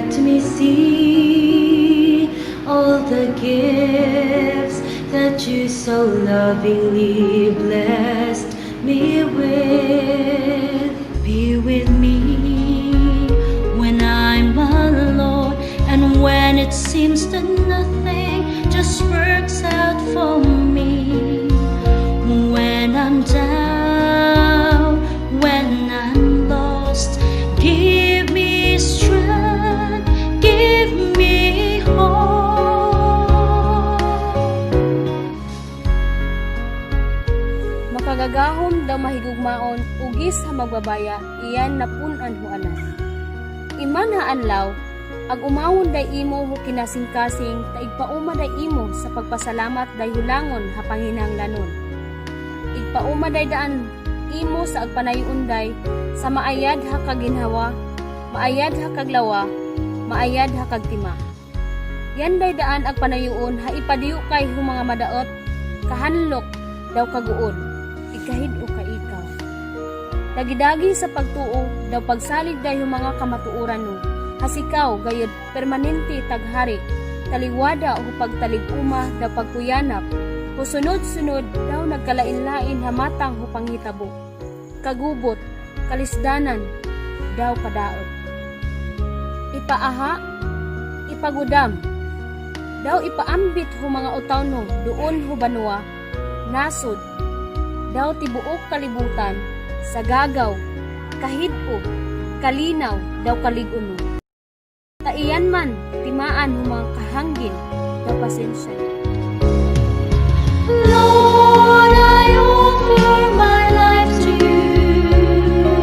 let me see all the gifts that you so lovingly blessed me with. Be with me when I'm alone, and when it seems that nothing just works out for me. When I'm down, when I'm lost, give me strength, give me hope. Makagagahom daw mahigugmaon, ugis ha magbabaya, iyan napunan ho anas. Iman ha anlaw, ag umawon day imo ho kinasing-kasing, taigpauma day imo sa pagpasalamat day hulangon ha panginahanglanon. Igpauma day daan imo sa agpanayunday, sa maayad ha kaginhawa, maayad ha kaglawa, maayad ha kagtima. Yan day daan agpanayuon ha ipadiyo kay hu mga madaot, kahanlok daw kaguon, ikahid o kaikaw. Dagidagi sa pagtuo, daw pagsalig day hu mga kamatuuran no, hasikaw gayud permanente taghari, taliwada o pagtalig-uma daw pagkuyanap, o sunod-sunod daw nagkalain-lain hamatang ho panghitabo, kagubot, kalisdanan, daw kadaot. Ipaaha, ipagudam, daw ipaambit ho mga utawno, doon ho banwa, nasod, daw tibuok kalibutan, sa gagaw, kahid-o, kalinaw, daw kalig-uno. Taiyan man, timaan ho mga kahanggin, daw pasensya. Lord, I offer my life to you.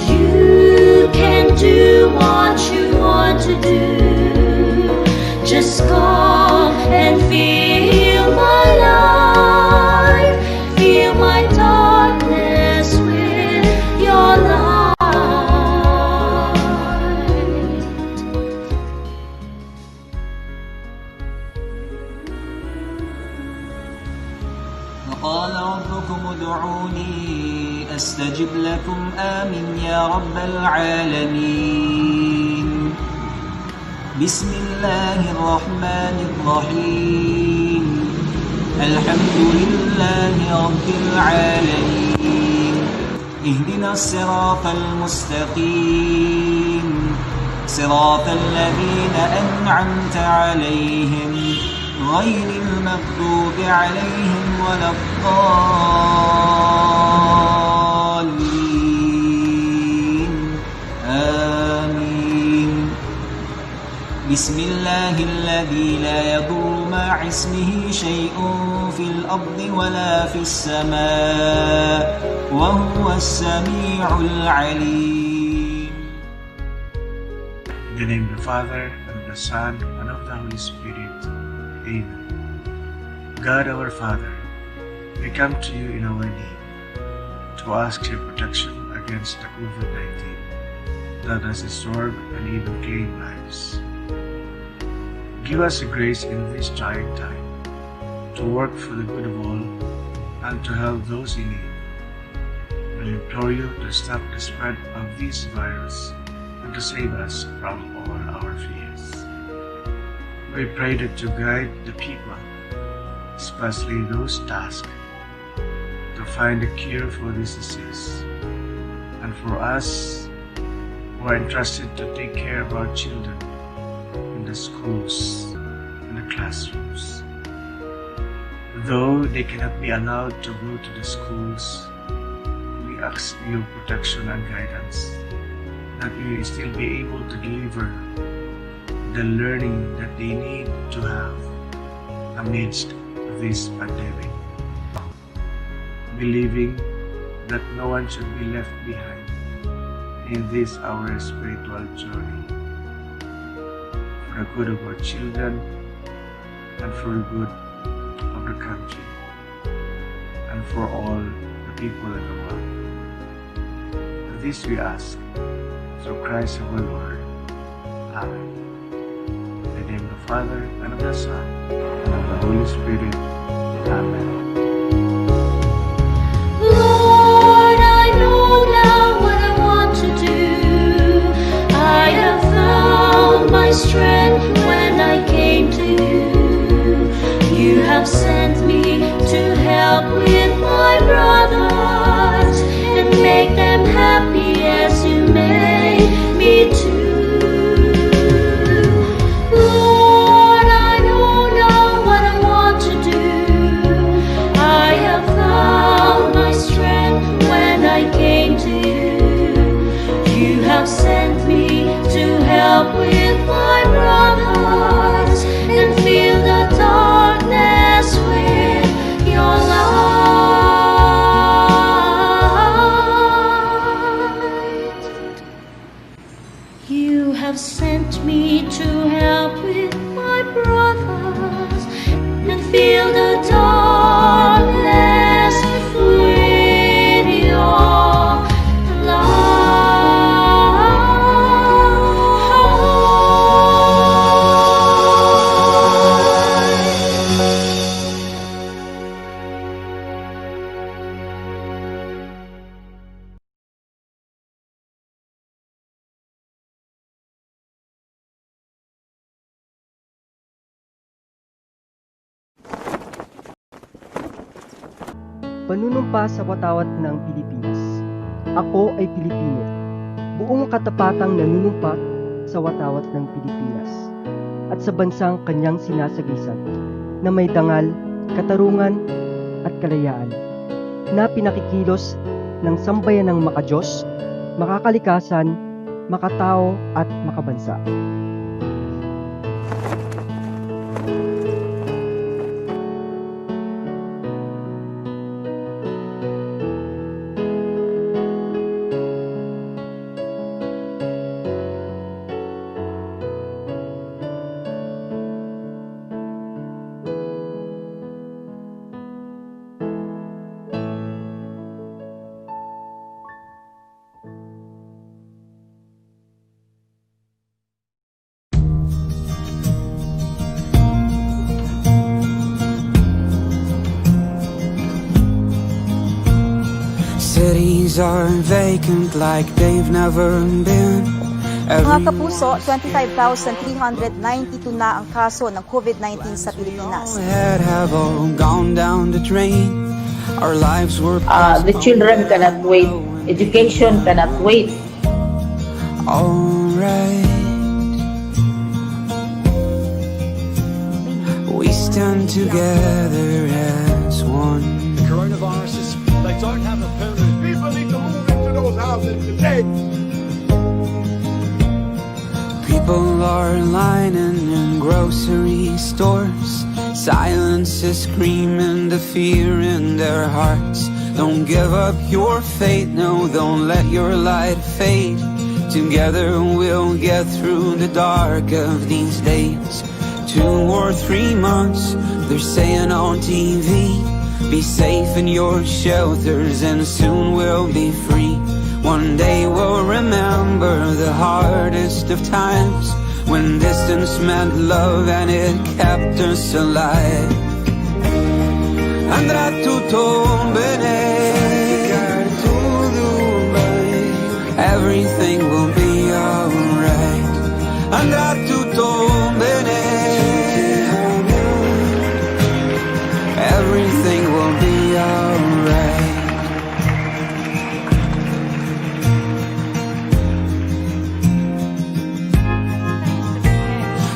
You can do what you want to do. Just come and fill my life, fill my darkness with your light. وقال ربكم ادعوني أستجب لكم آمين يا رب العالمين. بسم الله الرحمن الرحيم. الحمد لله رب العالمين. اهدنا الصراط المستقيم صراط الذين أنعمت عليهم غير المغضوب عليهم ولا الضالين آمين. بسم الله الذي لا يضر مع اسمه شيء في الأرض ولا في السماء وهو السميع العليم. In the name of the Father, and of the Son, and of the Holy Spirit. Amen. God our Father, we come to you in our need to ask your protection against the COVID-19 that has disturbed and even claimed lives. Give us the grace in this trying time to work for the good of all and to help those in need. We implore you to stop the spread of this virus and to save us from all our fears. We pray that you guide the people, especially those tasked to find a cure for this disease, and for us who are entrusted to take care of our children in the schools and the classrooms. Though they cannot be allowed to go to the schools, we ask your protection and guidance, that we will still be able to deliver the learning that they need to have amidst this pandemic, believing that no one should be left behind in this our spiritual journey, for the good of our children and for the good of the country and for all the people in the world. This we ask through Christ our Lord. Amen. In the name of the Father, and of the Son, and of the Holy Spirit. Amen. Lord, I know now what I want to do. I have found strength when I came to you. You have sent me to help with my brothers and make them happy as you made me too. Lord, I know now what I want to do. I have found my strength when I came to you. You have sent me to help with my brothers and fill the darkness with your light. You have sent me to help with my brothers and fill the darkness with your Panunumpa sa watawat ng Pilipinas. Ako ay Pilipino. Buong katapatang nanunumpa sa watawat ng Pilipinas at sa bansang kanyang sinasagisan na may dangal, katarungan at kalayaan na pinakikilos ng sambayanang makadiyos, makakalikasan, makatao at makabansa. Cities are vacant like they've never been. Mga kapuso, 25,392 na ang kaso ng COVID-19 sa Pilipinas. Have all gone down the drain. Our lives were The children cannot wait. Education cannot wait. alright. We stand together as one. The coronavirus is, they don't have a permanent. People need to move into those houses today. People are lining in grocery stores. Silence is screaming the fear in their hearts. Don't give up your faith, no, don't let your light fade. Together we'll get through the dark of these days. 2 or 3 months, they're saying on TV. Be safe in your shelters and soon we'll be free. One day we'll remember the hardest of times, when distance meant love and it kept us alive. Andrà tutto bene, everything will be alright. Andrà tutto bene, everything will be alright.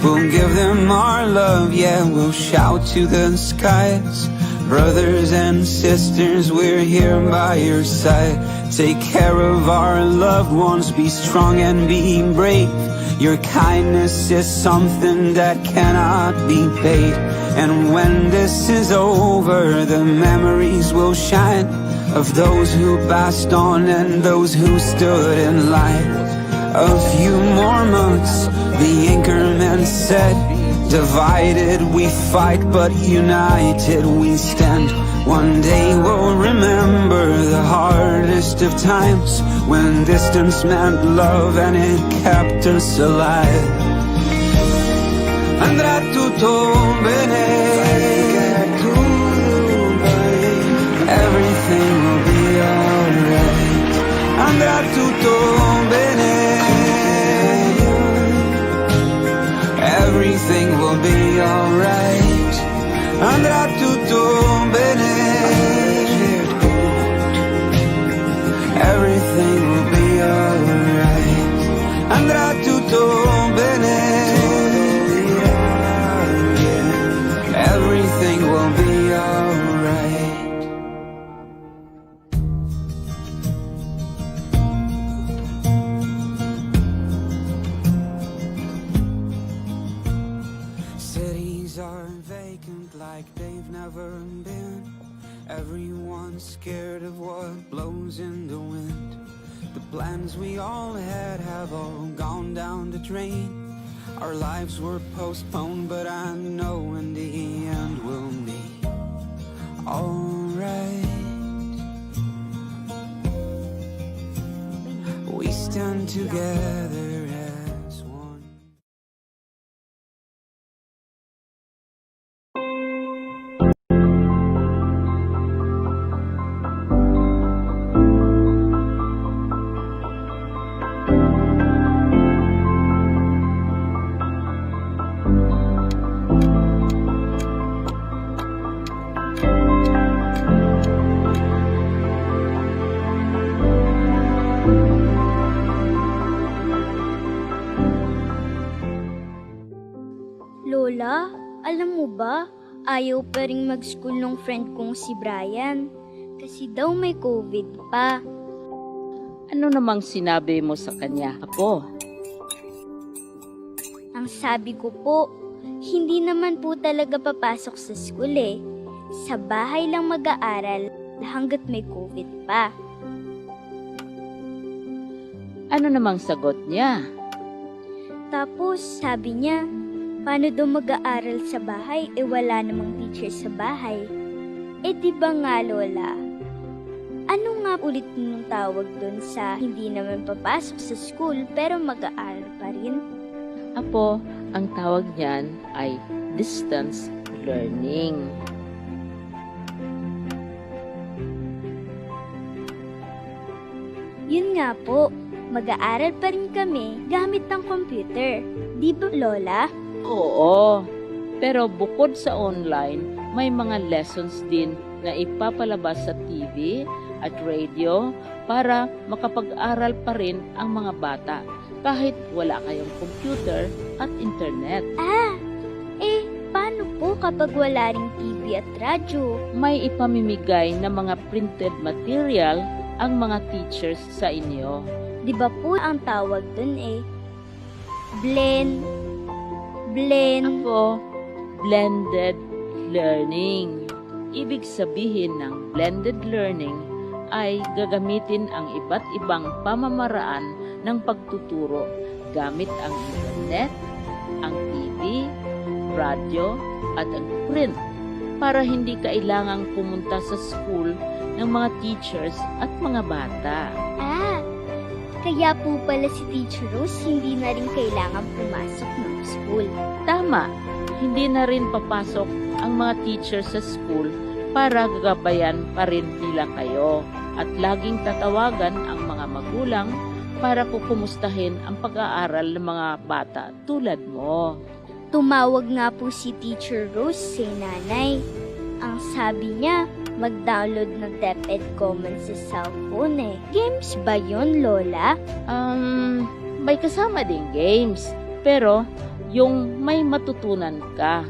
We'll give them our love, yeah, we'll shout to the skies. Brothers and sisters, we're here by your side. Take care of our loved ones, be strong and be brave. Your kindness is something that cannot be paid. And when this is over, the memories will shine of those who passed on and those who stood in line. A few more months, the anchorman said, divided we fight, but united we stand. One day we'll remember the hardest of times, when distance meant love and it kept us alive. Andrà tutto bene, everything will be alright. Andrà tutto bene, todo bene. Everything will be alright. Cities are vacant like they've never been. Everyone's scared of what blows in the wind. The plans we all had have all gone down the drain. Our lives were postponed, but I know in the end we'll be alright. We stand together as one. Lola, alam mo ba, ayaw pa rin mag-school nung friend kong si Brian. Kasi daw may COVID pa. Ano namang sinabi mo sa kanya, Apo? Ang sabi ko po, hindi naman po talaga papasok sa school eh. Sa bahay lang mag-aaral hanggat may COVID pa. Ano namang sagot niya? Tapos sabi niya, paano daw mag-aaral sa bahay wala namang teacher sa bahay? Di ba nga Lola? Ano nga ulit nung tawag doon sa hindi naman papasok sa school pero mag-aaral pa rin? Apo, ang tawag niyan ay distance learning. Yun nga po, mag-aaral pa rin kami gamit ng computer. Di ba Lola? Oo, pero bukod sa online, may mga lessons din na ipapalabas sa TV at radio para makapag-aral pa rin ang mga bata kahit wala kayong computer at internet. Paano po kapag wala ring TV at radyo? May ipamimigay na mga printed material ang mga teachers sa inyo. Di ba po ang tawag dun blend? Ako, blended learning. Ibig sabihin ng blended learning ay gagamitin ang iba't ibang pamamaraan ng pagtuturo gamit ang internet, ang TV, radyo, at ang print para hindi kailangang pumunta sa school ng mga teachers at mga bata. Kaya po pala si Teacher Rose hindi na rin kailangan pumasok ng school. Tama, hindi na rin papasok ang mga teachers sa school para gagabayan pa rin nila kayo at laging tatawagan ang mga magulang para kukumustahin ang pag-aaral ng mga bata tulad mo. Tumawag nga po si Teacher Rose si nanay. Ang sabi niya, mag-download ng DepEd Commons sa cellphone Games ba yun, Lola? May kasama ding games, pero yung may matutunan ka.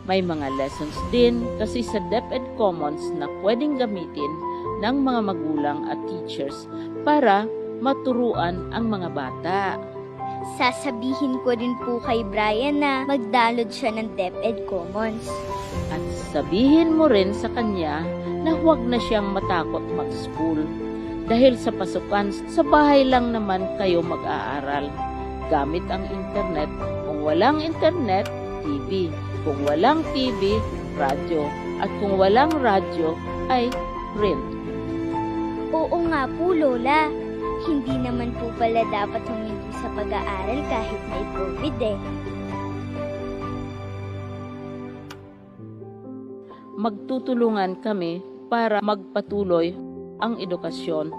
May mga lessons din kasi sa DepEd Commons na pwedeng gamitin ng mga magulang at teachers para maturuan ang mga bata. Sasabihin ko rin po kay Brian na mag-download siya ng DepEd Commons. At sabihin mo rin sa kanya na huwag na siyang matakot mag-school. Dahil sa pasukan, sa bahay lang naman kayo mag-aaral. Gamit ang internet. Kung walang internet, TV. Kung walang TV, radyo. At kung walang radyo, ay print. Oo nga po, Lola. Hindi naman po pala dapat huminto sa pag-aaral kahit may COVID Magtutulungan kami para magpatuloy ang edukasyon.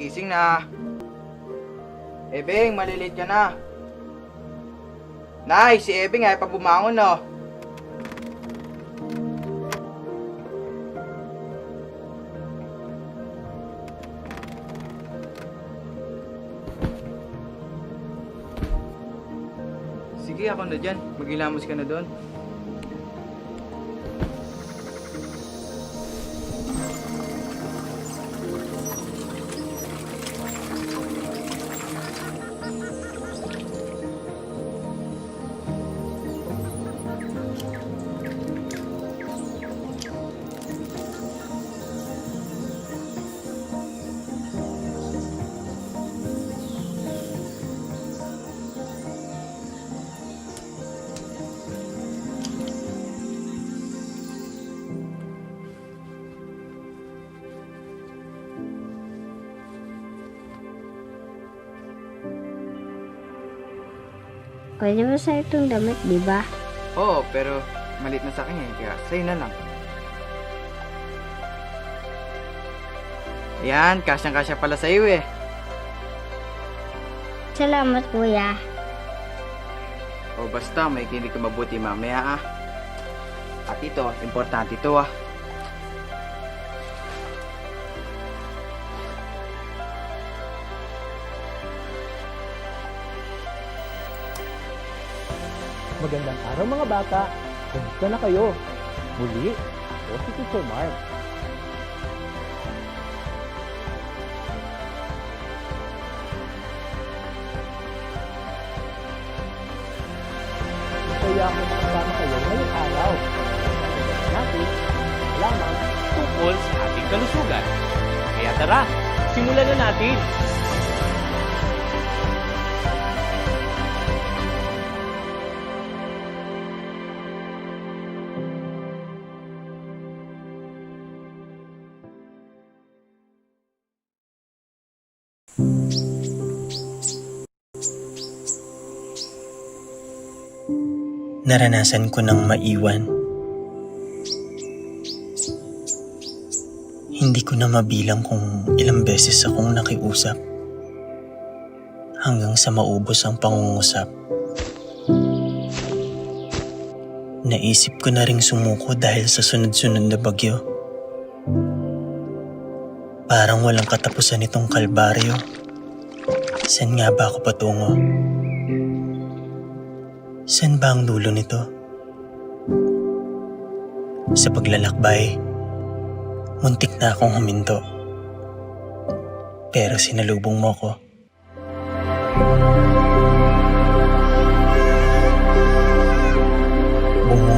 gising na. Ebeng, malilate ka na. Nay, si Ebeng ay pa bumangon, no? Sige, ako na dyan. Maghilamos ka na doon. Pwede ba sa itong damit, di ba? Oo, pero malit na sa akin eh, kaya sa'yo na lang. Ayan, kasyang-kasya pala sa'yo eh. Salamat, kuya. O basta, may kinig ka mabuti mamaya ah. At ito, importante ito ah. Magandang araw mga bata. Kumusta na kayo? Muli, ako si Teacher Mark. Masaya ako makasama kayo ngayong araw. Natin, lamang tungkol sa ating kalusugan. Kaya tara, simulan na natin! Naranasan ko ng maiwan. Hindi ko na mabilang kung ilang beses akong nakiusap hanggang sa maubos ang pangungusap. Naisip ko na ring sumuko dahil sa sunod-sunod na bagyo. Parang walang katapusan itong kalbaryo. Saan nga ba ako patungo? Saan ba ang dulo nito? Sa paglalakbay, muntik na akong huminto. Pero sinalubong mo ko. Bumunga